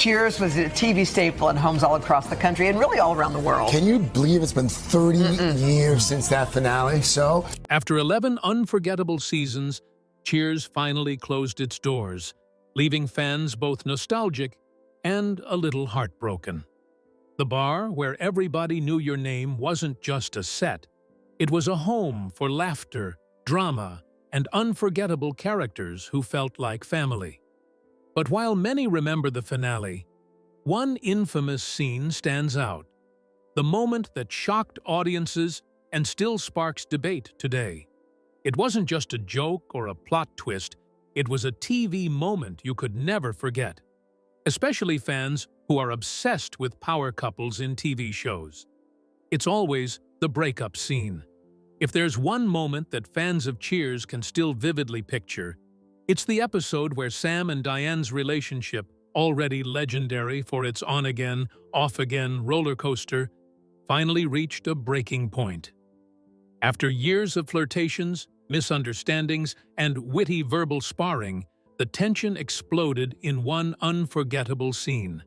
Cheers was a TV staple in homes all across the country and really all around the world. Can you believe it's been 30 years since that finale? So, after 11 unforgettable seasons, Cheers finally closed its doors, leaving fans both nostalgic and a little heartbroken. The bar, where everybody knew your name, wasn't just a set. It was a home for laughter, drama, and unforgettable characters who felt like family. But while many remember the finale, one infamous scene stands out. The moment that shocked audiences and still sparks debate today. It wasn't just a joke or a plot twist, it was a TV moment you could never forget. Especially fans who are obsessed with power couples in TV shows. It's always the breakup scene. If there's one moment that fans of Cheers can still vividly picture, it's the episode where Sam and Diane's relationship, already legendary for its on-again, off-again roller coaster, finally reached a breaking point. After years of flirtations, misunderstandings, and witty verbal sparring, the tension exploded in one unforgettable scene.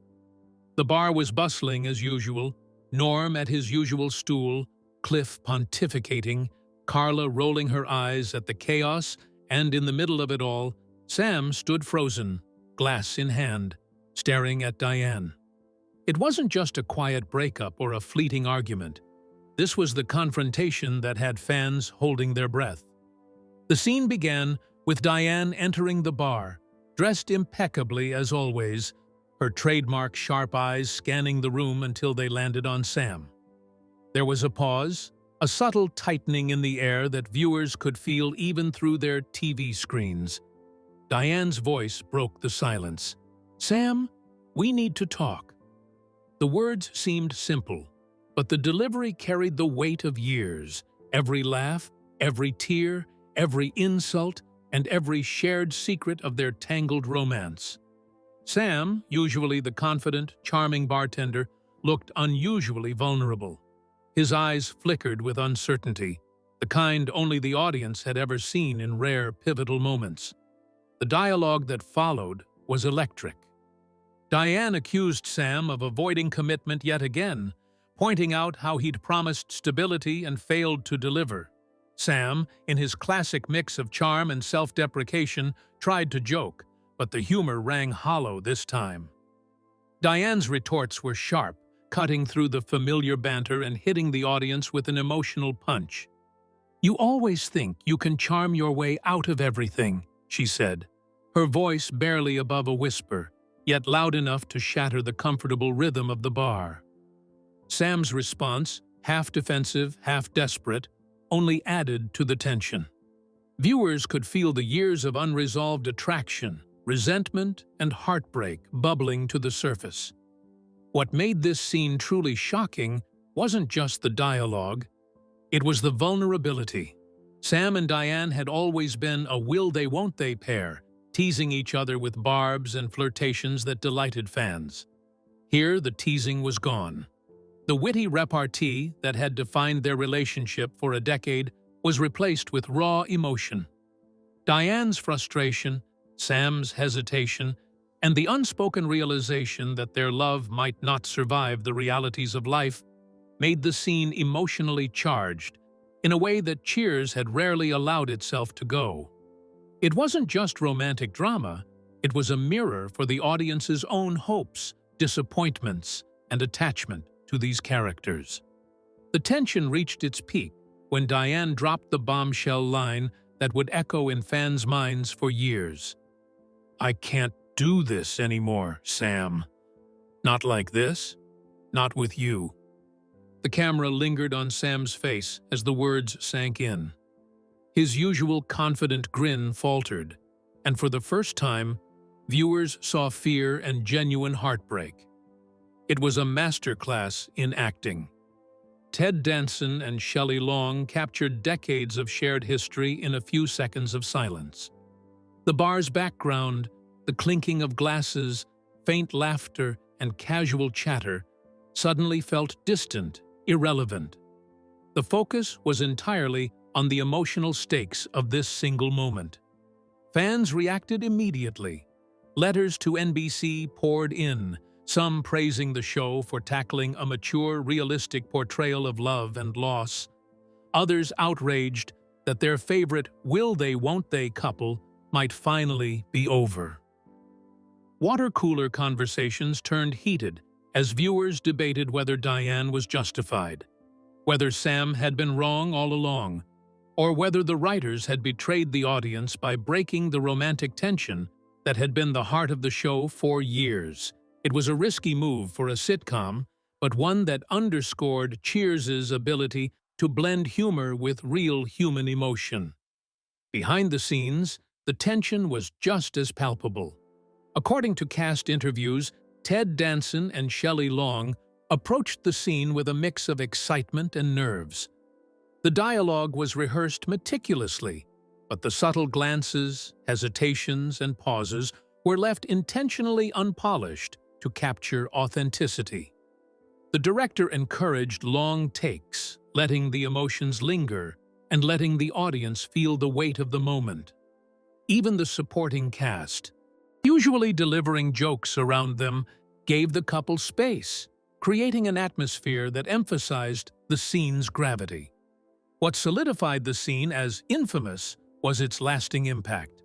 The bar was bustling as usual, Norm at his usual stool, Cliff pontificating, Carla rolling her eyes at the chaos, and in the middle of it all, Sam stood frozen, glass in hand, staring at Diane. It wasn't just a quiet breakup or a fleeting argument. This was the confrontation that had fans holding their breath. The scene began with Diane entering the bar, dressed impeccably as always, her trademark sharp eyes scanning the room until they landed on Sam. There was a pause, a subtle tightening in the air that viewers could feel even through their TV screens. Diane's voice broke the silence. "Sam, we need to talk." The words seemed simple, but the delivery carried the weight of years. Every laugh, every tear, every insult, and every shared secret of their tangled romance. Sam, usually the confident, charming bartender, looked unusually vulnerable. His eyes flickered with uncertainty, the kind only the audience had ever seen in rare, pivotal moments. The dialogue that followed was electric. Diane accused Sam of avoiding commitment yet again, pointing out how he'd promised stability and failed to deliver. Sam, in his classic mix of charm and self-deprecation, tried to joke, but the humor rang hollow this time. Diane's retorts were sharp, cutting through the familiar banter and hitting the audience with an emotional punch. "You always think you can charm your way out of everything," she said, her voice barely above a whisper, yet loud enough to shatter the comfortable rhythm of the bar. Sam's response, half defensive, half desperate, only added to the tension. Viewers could feel the years of unresolved attraction, resentment, and heartbreak bubbling to the surface. What made this scene truly shocking wasn't just the dialogue, it was the vulnerability. Sam and Diane had always been a will-they-won't-they pair, teasing each other with barbs and flirtations that delighted fans. Here, the teasing was gone. The witty repartee that had defined their relationship for a decade was replaced with raw emotion. Diane's frustration, Sam's hesitation, and the unspoken realization that their love might not survive the realities of life made the scene emotionally charged in a way that Cheers had rarely allowed itself to go. It wasn't just romantic drama, it was a mirror for the audience's own hopes, disappointments, and attachment to these characters. The tension reached its peak when Diane dropped the bombshell line that would echo in fans' minds for years. "I can't do this anymore, Sam. Not like this. Not with you." The camera lingered on Sam's face as the words sank in. His usual confident grin faltered, and for the first time, viewers saw fear and genuine heartbreak. It was a masterclass in acting. Ted Danson and Shelley Long captured decades of shared history in a few seconds of silence. The bar's background, the clinking of glasses, faint laughter, and casual chatter suddenly felt distant, irrelevant. The focus was entirely on the emotional stakes of this single moment. Fans reacted immediately. Letters to NBC poured in, some praising the show for tackling a mature, realistic portrayal of love and loss, others outraged that their favorite will they won't they couple might finally be over. Water cooler conversations turned heated as viewers debated whether Diane was justified, whether Sam had been wrong all along, or whether the writers had betrayed the audience by breaking the romantic tension that had been the heart of the show for years. It was a risky move for a sitcom, but one that underscored Cheers' ability to blend humor with real human emotion. Behind the scenes, the tension was just as palpable. According to cast interviews, Ted Danson and Shelley Long approached the scene with a mix of excitement and nerves. The dialogue was rehearsed meticulously, but the subtle glances, hesitations, and pauses were left intentionally unpolished to capture authenticity. The director encouraged long takes, letting the emotions linger and letting the audience feel the weight of the moment. Even the supporting cast, usually delivering jokes around them, gave the couple space, creating an atmosphere that emphasized the scene's gravity. What solidified the scene as infamous was its lasting impact.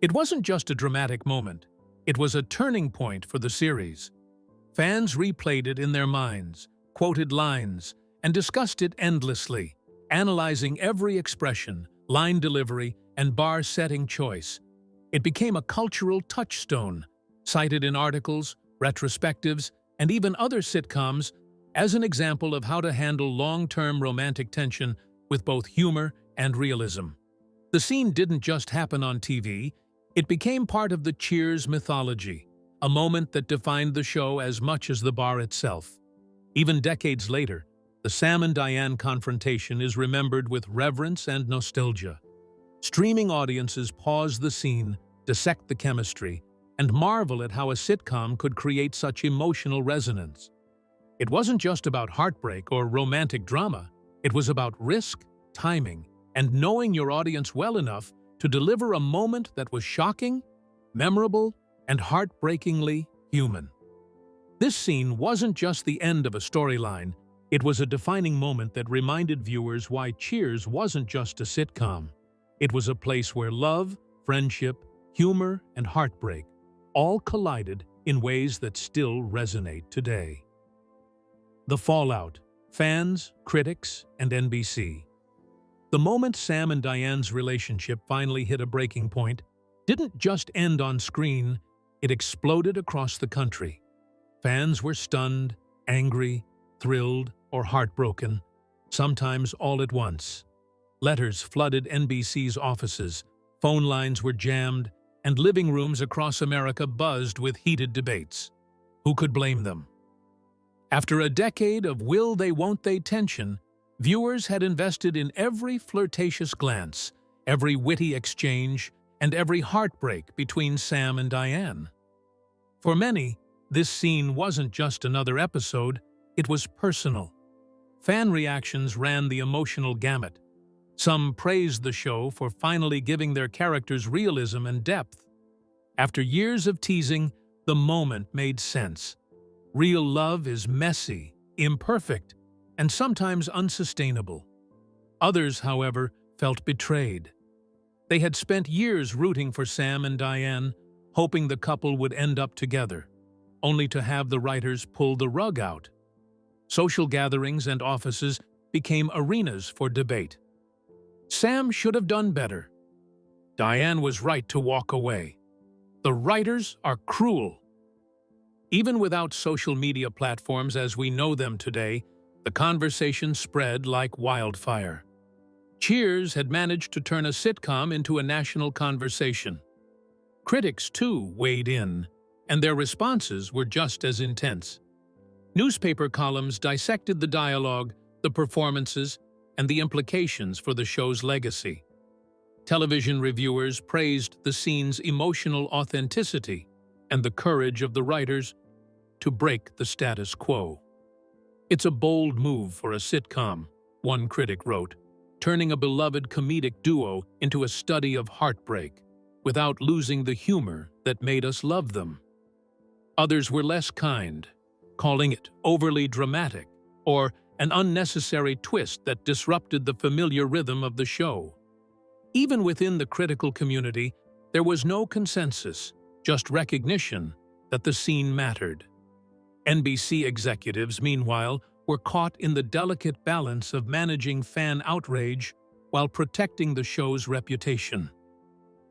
It wasn't just a dramatic moment, it was a turning point for the series. Fans replayed it in their minds, quoted lines, and discussed it endlessly, analyzing every expression, line delivery, and bar-setting choice. It became a cultural touchstone, cited in articles, retrospectives, and even other sitcoms as an example of how to handle long-term romantic tension with both humor and realism. The scene didn't just happen on TV, it became part of the Cheers mythology, a moment that defined the show as much as the bar itself. Even decades later, the Sam and Diane confrontation is remembered with reverence and nostalgia. Streaming audiences pause the scene, dissect the chemistry, and marvel at how a sitcom could create such emotional resonance. It wasn't just about heartbreak or romantic drama, it was about risk, timing, and knowing your audience well enough to deliver a moment that was shocking, memorable, and heartbreakingly human. This scene wasn't just the end of a storyline, it was a defining moment that reminded viewers why Cheers wasn't just a sitcom. It was a place where love, friendship, humor, and heartbreak all collided in ways that still resonate today. The fallout: fans, critics, and NBC. The moment Sam and Diane's relationship finally hit a breaking point didn't just end on screen, it exploded across the country. Fans were stunned, angry, thrilled, or heartbroken, sometimes all at once. Letters flooded NBC's offices, phone lines were jammed, and living rooms across America buzzed with heated debates. Who could blame them? After a decade of will they won't they tension, viewers had invested in every flirtatious glance, every witty exchange, and every heartbreak between Sam and Diane. For many, this scene wasn't just another episode, it was personal. Fan reactions ran the emotional gamut. Some praised the show for finally giving their characters realism and depth. After years of teasing, the moment made sense. Real love is messy, imperfect, and sometimes unsustainable. Others, however, felt betrayed. They had spent years rooting for Sam and Diane, hoping the couple would end up together, only to have the writers pull the rug out. Social gatherings and offices became arenas for debate. Sam should have done better. Diane was right to walk away. The writers are cruel. Even without social media platforms as we know them today, the conversation spread like wildfire. Cheers had managed to turn a sitcom into a national conversation. Critics, too, weighed in, and their responses were just as intense. Newspaper columns dissected the dialogue, the performances, and the implications for the show's legacy. Television reviewers praised the scene's emotional authenticity and the courage of the writers to break the status quo. "It's a bold move for a sitcom," one critic wrote, turning a beloved comedic duo into a study of heartbreak without losing the humor that made us love them. Others were less kind, calling it overly dramatic or an unnecessary twist that disrupted the familiar rhythm of the show. Even within the critical community, there was no consensus, just recognition that the scene mattered. NBC executives, meanwhile, were caught in the delicate balance of managing fan outrage while protecting the show's reputation.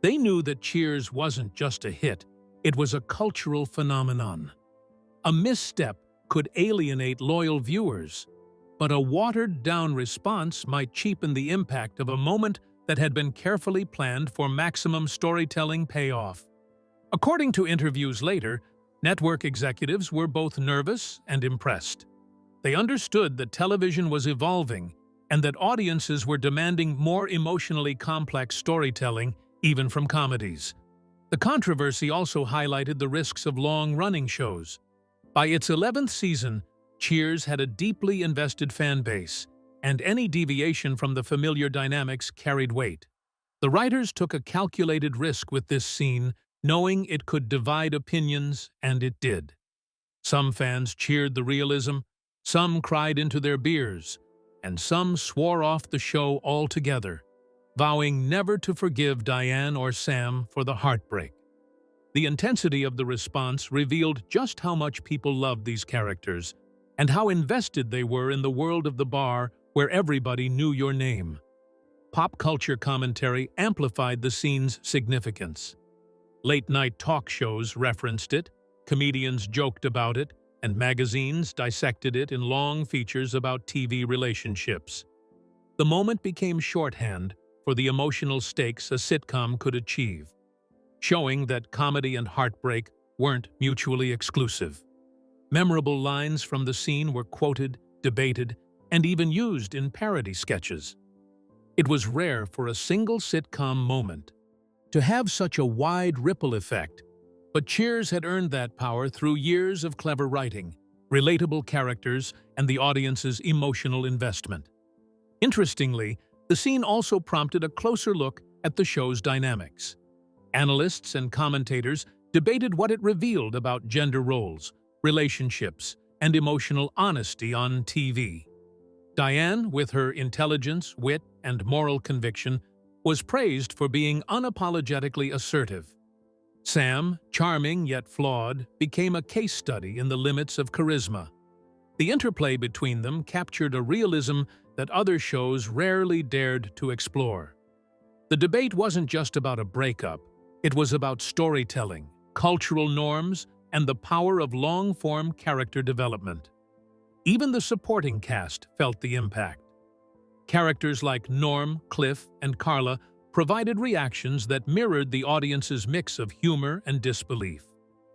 They knew that Cheers wasn't just a hit, it was a cultural phenomenon. A misstep could alienate loyal viewers, but a watered-down response might cheapen the impact of a moment that had been carefully planned for maximum storytelling payoff. According to interviews later, network executives were both nervous and impressed. They understood that television was evolving and that audiences were demanding more emotionally complex storytelling, even from comedies. The controversy also highlighted the risks of long-running shows. By its 11th season, Cheers had a deeply invested fan base, and any deviation from the familiar dynamics carried weight. The writers took a calculated risk with this scene, knowing it could divide opinions, and it did. Some fans cheered the realism, some cried into their beers, and some swore off the show altogether, vowing never to forgive Diane or Sam for the heartbreak. The intensity of the response revealed just how much people loved these characters and how invested they were in the world of the bar where everybody knew your name. Pop culture commentary amplified the scene's significance. Late-night talk shows referenced it, comedians joked about it, and magazines dissected it in long features about TV relationships. The moment became shorthand for the emotional stakes a sitcom could achieve, showing that comedy and heartbreak weren't mutually exclusive. Memorable lines from the scene were quoted, debated, and even used in parody sketches. It was rare for a single sitcom moment to have such a wide ripple effect, but Cheers had earned that power through years of clever writing, relatable characters, and the audience's emotional investment. Interestingly, the scene also prompted a closer look at the show's dynamics. Analysts and commentators debated what it revealed about gender roles, relationships, and emotional honesty on TV. Diane, with her intelligence, wit, and moral conviction, was praised for being unapologetically assertive. Sam, charming yet flawed, became a case study in the limits of charisma. The interplay between them captured a realism that other shows rarely dared to explore. The debate wasn't just about a breakup, it was about storytelling, cultural norms, and the power of long-form character development. Even the supporting cast felt the impact. Characters like Norm, Cliff, and Carla provided reactions that mirrored the audience's mix of humor and disbelief.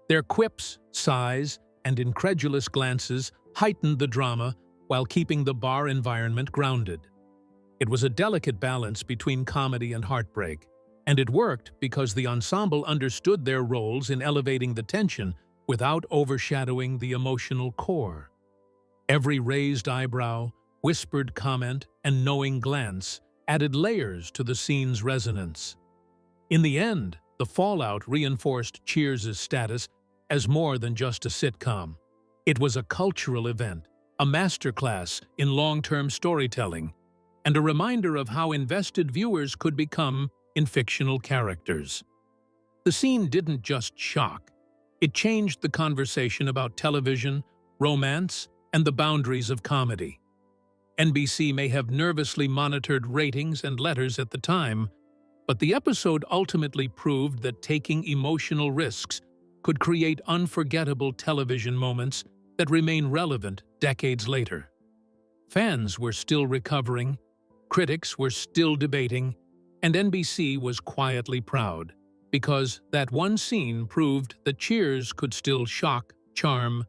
Their quips, sighs, and incredulous glances heightened the drama while keeping the bar environment grounded. It was a delicate balance between comedy and heartbreak, and it worked because the ensemble understood their roles in elevating the tension without overshadowing the emotional core. Every raised eyebrow, whispered comment, and knowing glance added layers to the scene's resonance. In the end, the fallout reinforced Cheers' status as more than just a sitcom. It was a cultural event, a masterclass in long-term storytelling, and a reminder of how invested viewers could become in fictional characters. The scene didn't just shock. It changed the conversation about television, romance, and the boundaries of comedy. NBC may have nervously monitored ratings and letters at the time, but the episode ultimately proved that taking emotional risks could create unforgettable television moments that remain relevant decades later. Fans were still recovering, critics were still debating, and NBC was quietly proud, because that one scene proved that Cheers could still shock, charm,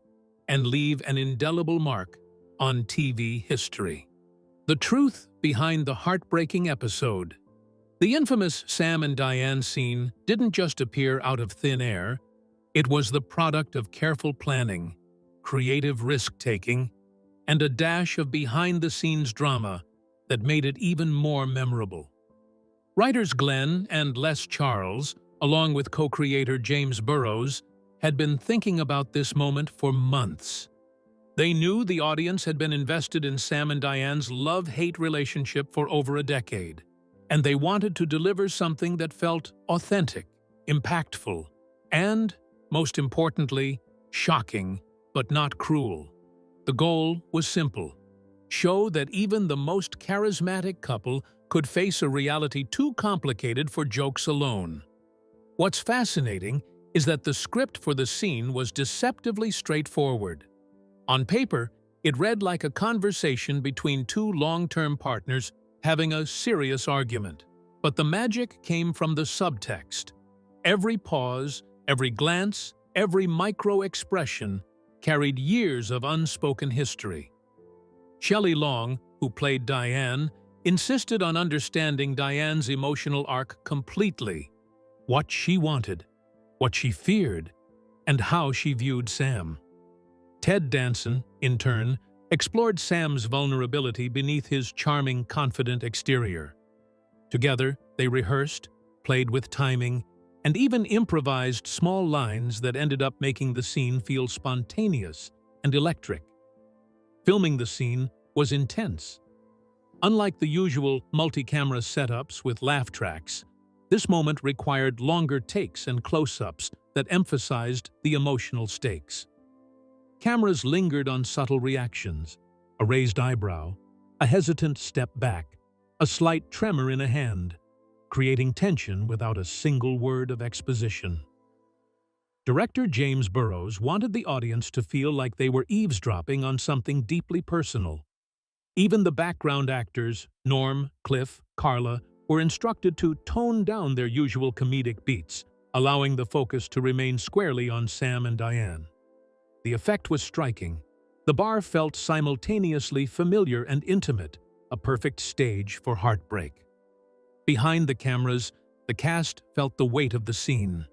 and leave an indelible mark on TV history. The truth behind the heartbreaking episode. The infamous Sam and Diane scene didn't just appear out of thin air. It was the product of careful planning, creative risk-taking, and a dash of behind-the-scenes drama that made it even more memorable. Writers Glenn and Les Charles along with co-creator James Burrows, had been thinking about this moment for months. They knew the audience had been invested in Sam and Diane's love-hate relationship for over a decade, and they wanted to deliver something that felt authentic, impactful, and, most importantly, shocking, but not cruel. The goal was simple: show that even the most charismatic couple could face a reality too complicated for jokes alone. What's fascinating is that the script for the scene was deceptively straightforward. On paper, it read like a conversation between two long-term partners having a serious argument. But the magic came from the subtext. Every pause, every glance, every micro-expression carried years of unspoken history. Shelley Long, who played Diane, insisted on understanding Diane's emotional arc completely: what she wanted, what she feared, and how she viewed Sam. Ted Danson, in turn, explored Sam's vulnerability beneath his charming, confident exterior. Together, they rehearsed, played with timing, and even improvised small lines that ended up making the scene feel spontaneous and electric. Filming the scene was intense. Unlike the usual multi-camera setups with laugh tracks, this moment required longer takes and close-ups that emphasized the emotional stakes. Cameras lingered on subtle reactions: a raised eyebrow, a hesitant step back, a slight tremor in a hand, creating tension without a single word of exposition. Director James Burrows wanted the audience to feel like they were eavesdropping on something deeply personal. Even the background actors, Norm, Cliff, Carla, were instructed to tone down their usual comedic beats, allowing the focus to remain squarely on Sam and Diane. The effect was striking. The bar felt simultaneously familiar and intimate, a perfect stage for heartbreak. Behind the cameras, the cast felt the weight of the scene.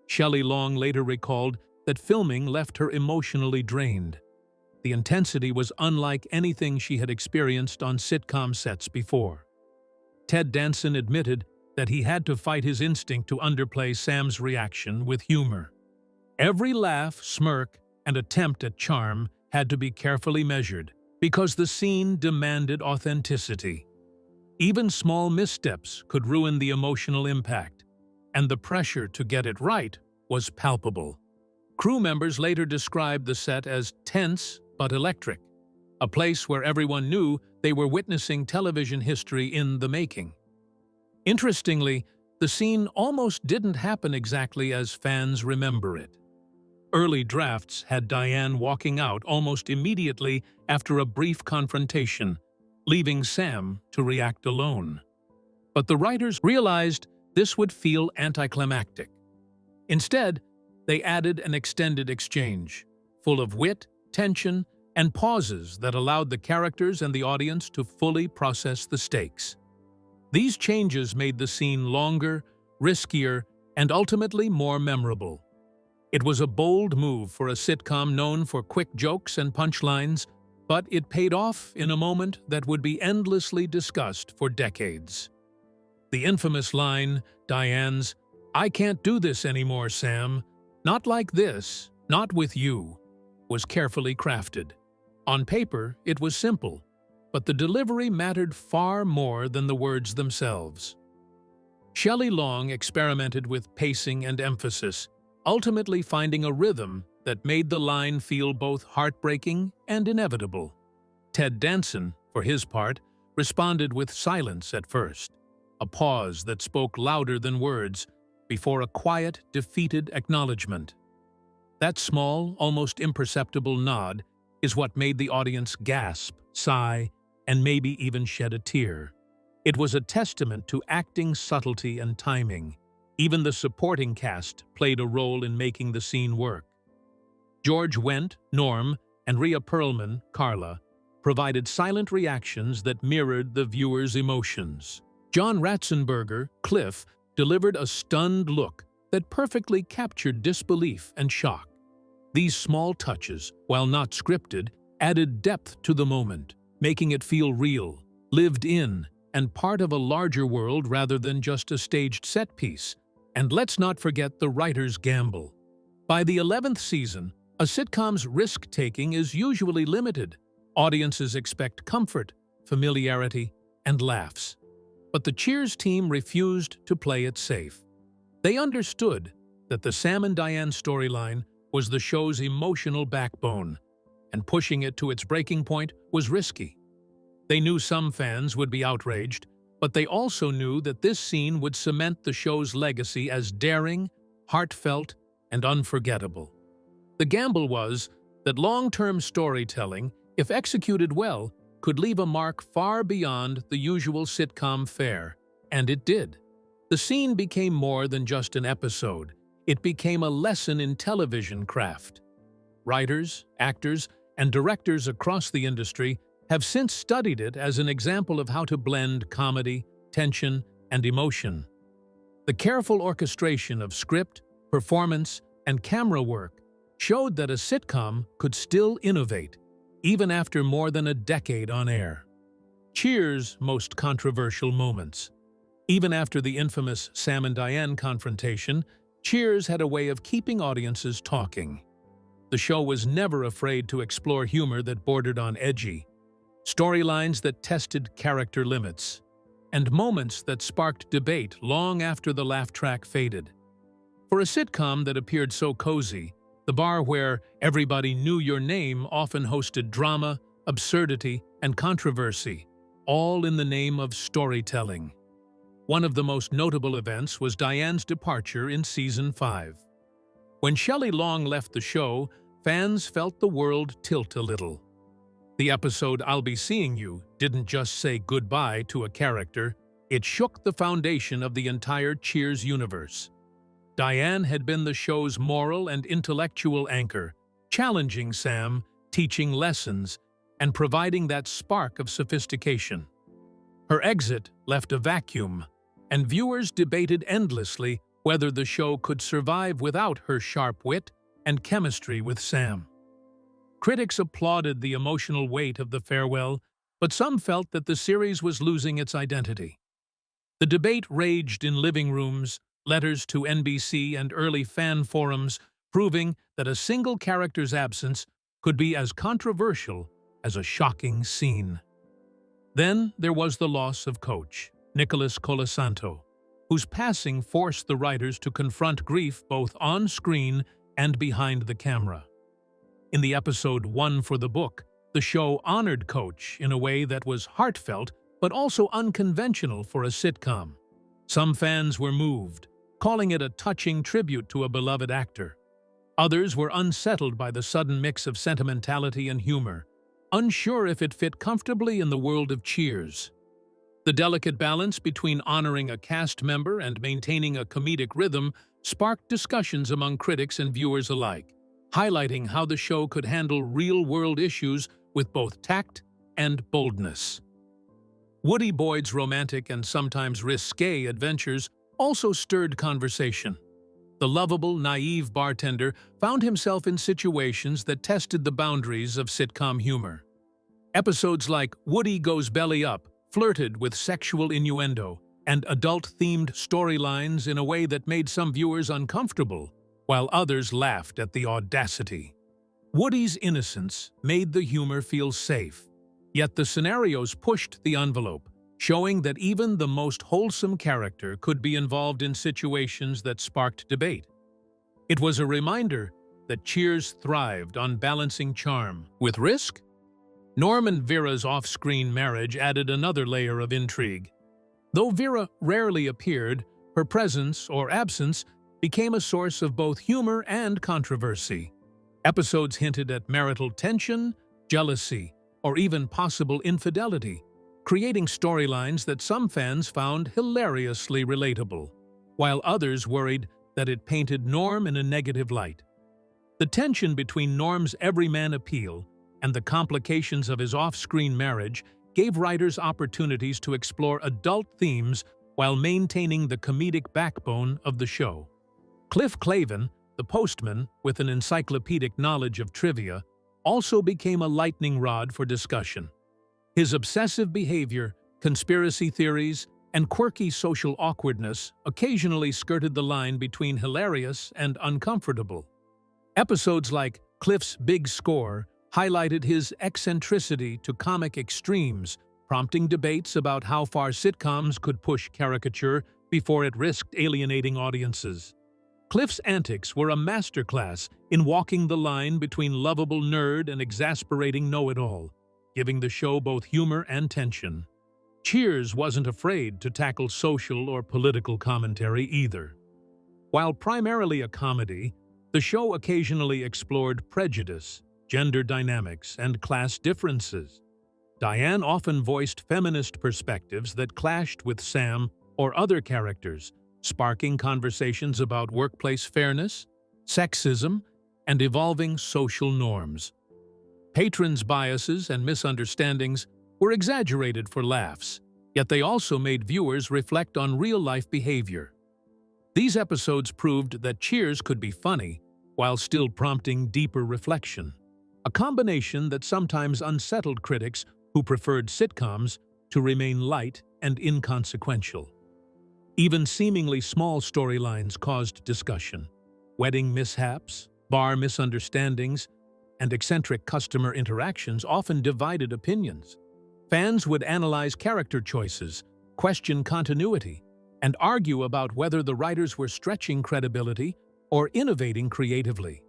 Shelley Long later recalled that filming left her emotionally drained. The intensity was unlike anything she had experienced on sitcom sets before. Ted Danson admitted that he had to fight his instinct to underplay Sam's reaction with humor. Every laugh, smirk, and attempt at charm had to be carefully measured because the scene demanded authenticity. Even small missteps could ruin the emotional impact, and the pressure to get it right was palpable. Crew members later described the set as tense but electric, a place where everyone knew they were witnessing television history in the making. Interestingly, the scene almost didn't happen exactly as fans remember it. Early drafts had Diane walking out almost immediately after a brief confrontation, leaving Sam to react alone. But the writers realized this would feel anticlimactic. Instead, they added an extended exchange, full of wit, tension, and pauses that allowed the characters and the audience to fully process the stakes. These changes made the scene longer, riskier, and ultimately more memorable. It was a bold move for a sitcom known for quick jokes and punchlines, but it paid off in a moment that would be endlessly discussed for decades. The infamous line, Diane's, "I can't do this anymore, Sam. Not like this, not with you," was carefully crafted. On paper, it was simple, but the delivery mattered far more than the words themselves. Shelley Long experimented with pacing and emphasis, ultimately finding a rhythm that made the line feel both heartbreaking and inevitable. Ted Danson, for his part, responded with silence at first, a pause that spoke louder than words, before a quiet, defeated acknowledgement. That small, almost imperceptible nod is what made the audience gasp, sigh, and maybe even shed a tear. It was a testament to acting subtlety and timing. Even the supporting cast played a role in making the scene work. George Wendt, Norm, and Rhea Perlman, Carla, provided silent reactions that mirrored the viewer's emotions. John Ratzenberger, Cliff, delivered a stunned look that perfectly captured disbelief and shock. These small touches, while not scripted, added depth to the moment, making it feel real, lived in, and part of a larger world rather than just a staged set piece. And let's not forget the writer's gamble. By the 11th season, a sitcom's risk-taking is usually limited. Audiences expect comfort, familiarity, and laughs. But the Cheers team refused to play it safe. They understood that the Sam and Diane storyline was the show's emotional backbone, and pushing it to its breaking point was risky. They knew some fans would be outraged, but they also knew that this scene would cement the show's legacy as daring, heartfelt, and unforgettable. The gamble was that long-term storytelling, if executed well, could leave a mark far beyond the usual sitcom fare, and it did. The scene became more than just an episode. It became a lesson in television craft. Writers, actors, and directors across the industry have since studied it as an example of how to blend comedy, tension, and emotion. The careful orchestration of script, performance, and camera work showed that a sitcom could still innovate, even after more than a decade on air. Cheers' most controversial moments. Even after the infamous Sam and Diane confrontation, Cheers had a way of keeping audiences talking. The show was never afraid to explore humor that bordered on edgy, storylines that tested character limits, and moments that sparked debate long after the laugh track faded. For a sitcom that appeared so cozy, the bar where everybody knew your name often hosted drama, absurdity, and controversy, all in the name of storytelling. One of the most notable events was Diane's departure in Season 5. When Shelley Long left the show, fans felt the world tilt a little. The episode I'll Be Seeing You didn't just say goodbye to a character, it shook the foundation of the entire Cheers universe. Diane had been the show's moral and intellectual anchor, challenging Sam, teaching lessons, and providing that spark of sophistication. Her exit left a vacuum, and viewers debated endlessly whether the show could survive without her sharp wit and chemistry with Sam. Critics applauded the emotional weight of the farewell, but some felt that the series was losing its identity. The debate raged in living rooms, letters to NBC, and early fan forums, proving that a single character's absence could be as controversial as a shocking scene. Then there was the loss of Coach Nicholas Colasanto, whose passing forced the writers to confront grief both on screen and behind the camera. In the episode One for the Book, the show honored Coach in a way that was heartfelt but also unconventional for a sitcom. Some fans were moved, calling it a touching tribute to a beloved actor. Others were unsettled by the sudden mix of sentimentality and humor, unsure if it fit comfortably in the world of Cheers. The delicate balance between honoring a cast member and maintaining a comedic rhythm sparked discussions among critics and viewers alike, highlighting how the show could handle real-world issues with both tact and boldness. Woody Boyd's romantic and sometimes risque adventures also stirred conversation. The lovable, naive bartender found himself in situations that tested the boundaries of sitcom humor. Episodes like Woody Goes Belly Up flirted with sexual innuendo and adult-themed storylines in a way that made some viewers uncomfortable, while others laughed at the audacity. Woody's innocence made the humor feel safe, yet the scenarios pushed the envelope, showing that even the most wholesome character could be involved in situations that sparked debate. It was a reminder that Cheers thrived on balancing charm with risk. Norm and Vera's off-screen marriage added another layer of intrigue. Though Vera rarely appeared, her presence or absence became a source of both humor and controversy. Episodes hinted at marital tension, jealousy, or even possible infidelity, creating storylines that some fans found hilariously relatable, while others worried that it painted Norm in a negative light. The tension between Norm's everyman appeal and the complications of his off-screen marriage gave writers opportunities to explore adult themes while maintaining the comedic backbone of the show. Cliff Clavin, the postman with an encyclopedic knowledge of trivia, also became a lightning rod for discussion. His obsessive behavior, conspiracy theories, and quirky social awkwardness occasionally skirted the line between hilarious and uncomfortable. Episodes like Cliff's Big Score highlighted his eccentricity to comic extremes, prompting debates about how far sitcoms could push caricature before it risked alienating audiences. Cliff's antics were a masterclass in walking the line between lovable nerd and exasperating know-it-all, giving the show both humor and tension. Cheers wasn't afraid to tackle social or political commentary either. While primarily a comedy, the show occasionally explored prejudice, gender dynamics, and class differences. Diane often voiced feminist perspectives that clashed with Sam or other characters, sparking conversations about workplace fairness, sexism, and evolving social norms. Patrons' biases and misunderstandings were exaggerated for laughs, yet they also made viewers reflect on real-life behavior. These episodes proved that Cheers could be funny while still prompting deeper reflection, a combination that sometimes unsettled critics who preferred sitcoms to remain light and inconsequential. Even seemingly small storylines caused discussion. Wedding mishaps, bar misunderstandings, and eccentric customer interactions often divided opinions. Fans would analyze character choices, question continuity, and argue about whether the writers were stretching credibility or innovating creatively.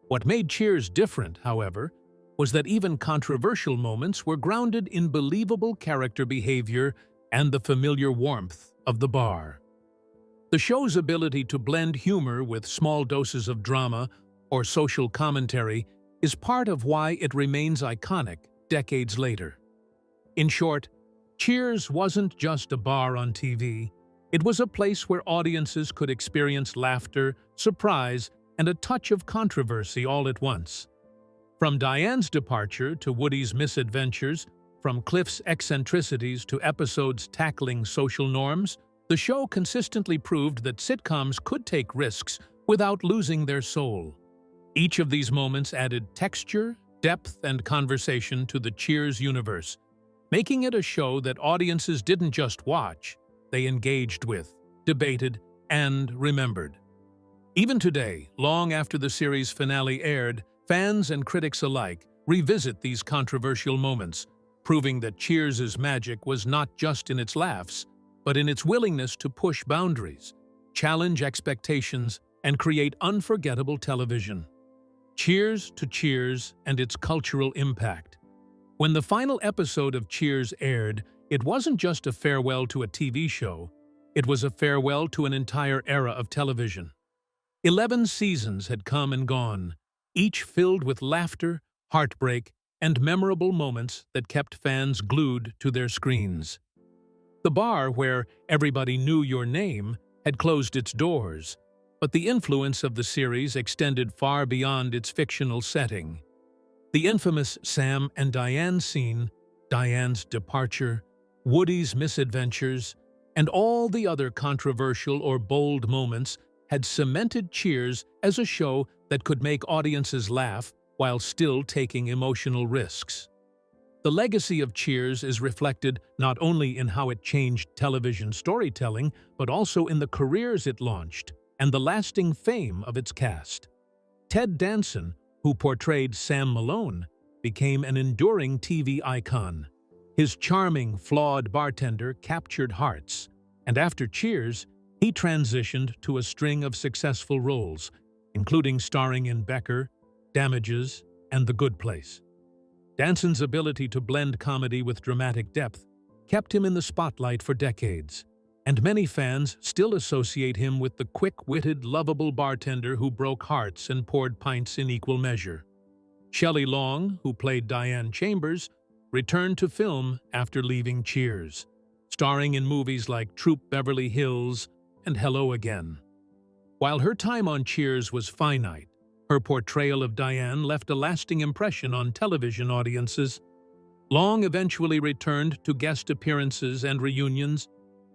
What made Cheers different, however, was that even controversial moments were grounded in believable character behavior and the familiar warmth of the bar. The show's ability to blend humor with small doses of drama or social commentary is part of why it remains iconic decades later. In short, Cheers wasn't just a bar on TV. It was a place where audiences could experience laughter, surprise, and a touch of controversy all at once. From Diane's departure to Woody's misadventures, from Cliff's eccentricities to episodes tackling social norms, the show consistently proved that sitcoms could take risks without losing their soul. Each of these moments added texture, depth, and conversation to the Cheers universe, making it a show that audiences didn't just watch, they engaged with, debated, and remembered. Even today, long after the series' finale aired, fans and critics alike revisit these controversial moments, proving that Cheers' magic was not just in its laughs, but in its willingness to push boundaries, challenge expectations, and create unforgettable television. Cheers to Cheers and its cultural impact. When the final episode of Cheers aired, it wasn't just a farewell to a TV show, it was a farewell to an entire era of television. 11 seasons had come and gone, each filled with laughter, heartbreak, and memorable moments that kept fans glued to their screens. The bar, where everybody knew your name, had closed its doors, but the influence of the series extended far beyond its fictional setting. The infamous Sam and Diane scene, Diane's departure, Woody's misadventures, and all the other controversial or bold moments had cemented Cheers as a show that could make audiences laugh while still taking emotional risks. The legacy of Cheers is reflected not only in how it changed television storytelling, but also in the careers it launched and the lasting fame of its cast. Ted Danson, who portrayed Sam Malone, became an enduring TV icon. His charming, flawed bartender captured hearts, and after Cheers, he transitioned to a string of successful roles, including starring in Becker, Damages, and The Good Place. Danson's ability to blend comedy with dramatic depth kept him in the spotlight for decades, and many fans still associate him with the quick-witted, lovable bartender who broke hearts and poured pints in equal measure. Shelley Long, who played Diane Chambers, returned to film after leaving Cheers, starring in movies like Troop Beverly Hills and Hello Again. While her time on Cheers was finite, her portrayal of Diane left a lasting impression on television audiences. Long eventually returned to guest appearances and reunions,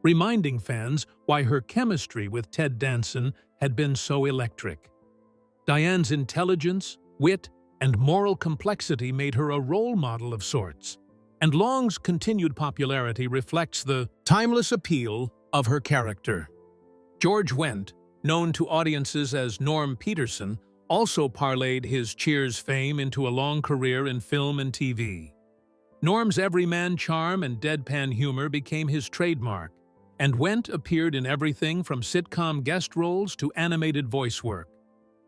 reminding fans why her chemistry with Ted Danson had been so electric. Diane's intelligence, wit, and moral complexity made her a role model of sorts, And Long's continued popularity reflects the timeless appeal of her character. George Wendt, known to audiences as Norm Peterson, also parlayed his Cheers fame into a long career in film and TV. Norm's everyman charm and deadpan humor became his trademark, and Wendt appeared in everything from sitcom guest roles to animated voice work.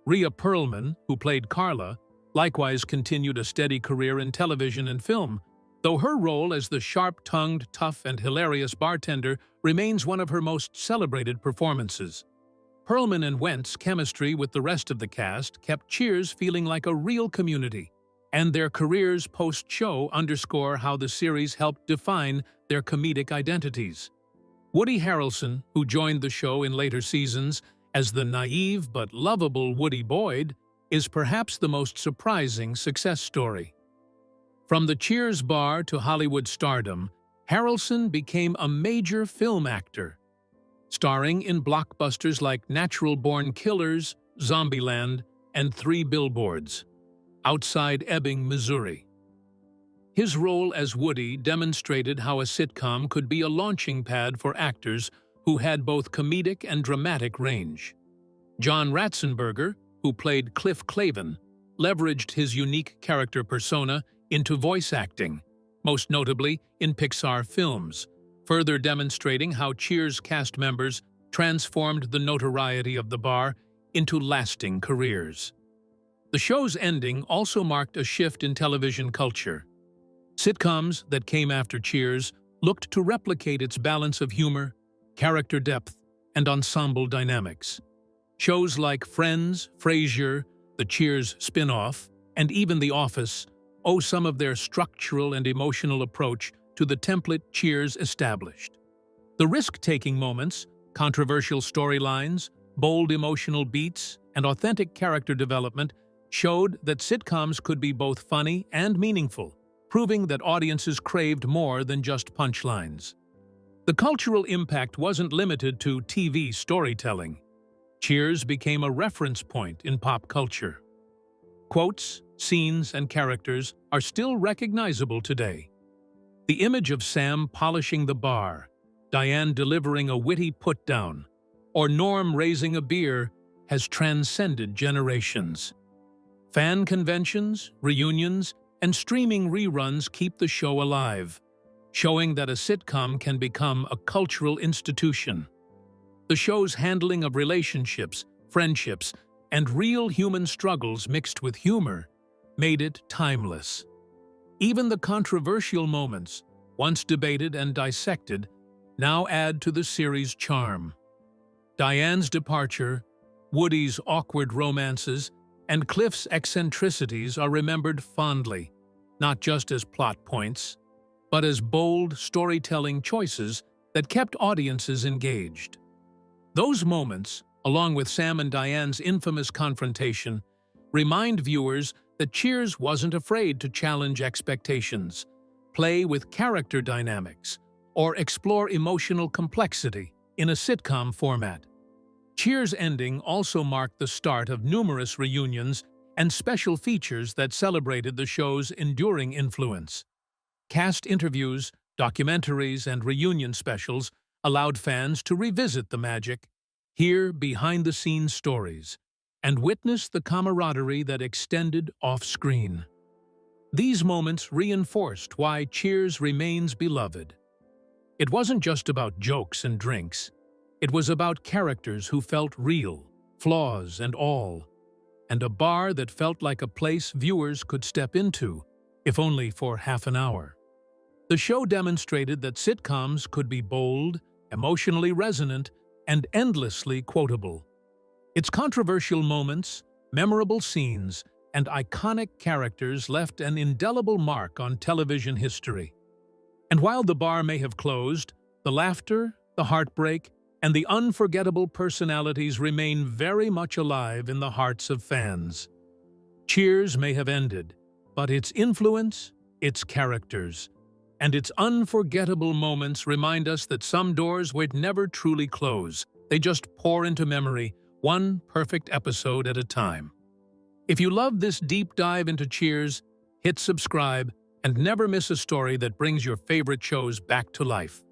Rhea Perlman, who played Carla, likewise continued a steady career in television and film, though her role as the sharp-tongued, tough, and hilarious bartender remains one of her most celebrated performances. Perlman and Wendt's chemistry with the rest of the cast kept Cheers feeling like a real community, and their careers post-show underscore how the series helped define their comedic identities. Woody Harrelson, who joined the show in later seasons as the naive but lovable Woody Boyd, is perhaps the most surprising success story. From the Cheers bar to Hollywood stardom, Harrelson became a major film actor, starring in blockbusters like Natural Born Killers, Zombieland, and 3 Billboards, Outside Ebbing, Missouri. His role as Woody demonstrated how a sitcom could be a launching pad for actors who had both comedic and dramatic range. John Ratzenberger, who played Cliff Clavin, leveraged his unique character persona into voice acting, most notably in Pixar films, further demonstrating how Cheers cast members transformed the notoriety of the bar into lasting careers. The show's ending also marked a shift in television culture. Sitcoms that came after Cheers looked to replicate its balance of humor, character depth, and ensemble dynamics. Shows like Friends, Frasier, the Cheers spin-off, and even The Office owe some of their structural and emotional approach to the template Cheers established. The risk-taking moments, controversial storylines, bold emotional beats, and authentic character development showed that sitcoms could be both funny and meaningful, proving that audiences craved more than just punchlines. The cultural impact wasn't limited to TV storytelling. Cheers became a reference point in pop culture. Quotes, scenes, and characters are still recognizable today. The image of Sam polishing the bar, Diane delivering a witty put-down, or Norm raising a beer has transcended generations. Fan conventions, reunions, and streaming reruns keep the show alive, showing that a sitcom can become a cultural institution. The show's handling of relationships, friendships, and real human struggles mixed with humor made it timeless. Even the controversial moments, once debated and dissected, now add to the series' charm. Diane's departure, Woody's awkward romances, and Cliff's eccentricities are remembered fondly, not just as plot points, but as bold storytelling choices that kept audiences engaged. Those moments, along with Sam and Diane's infamous confrontation, remind viewers that Cheers wasn't afraid to challenge expectations, play with character dynamics, or explore emotional complexity in a sitcom format. Cheers' ending also marked the start of numerous reunions and special features that celebrated the show's enduring influence. Cast interviews, documentaries, and reunion specials allowed fans to revisit the magic, hear behind-the-scenes stories, and witness the camaraderie that extended off-screen. These moments reinforced why Cheers remains beloved. It wasn't just about jokes and drinks. It was about characters who felt real, flaws and all, and a bar that felt like a place viewers could step into, if only for half an hour. The show demonstrated that sitcoms could be bold, emotionally resonant, and endlessly quotable. Its controversial moments, memorable scenes, and iconic characters left an indelible mark on television history. And while the bar may have closed, the laughter, the heartbreak, and the unforgettable personalities remain very much alive in the hearts of fans. Cheers may have ended, but its influence, its characters, and its unforgettable moments remind us that some doors would never truly close. They just pour into memory, one perfect episode at a time. If you love this deep dive into Cheers, hit subscribe And never miss a story that brings your favorite shows back to life.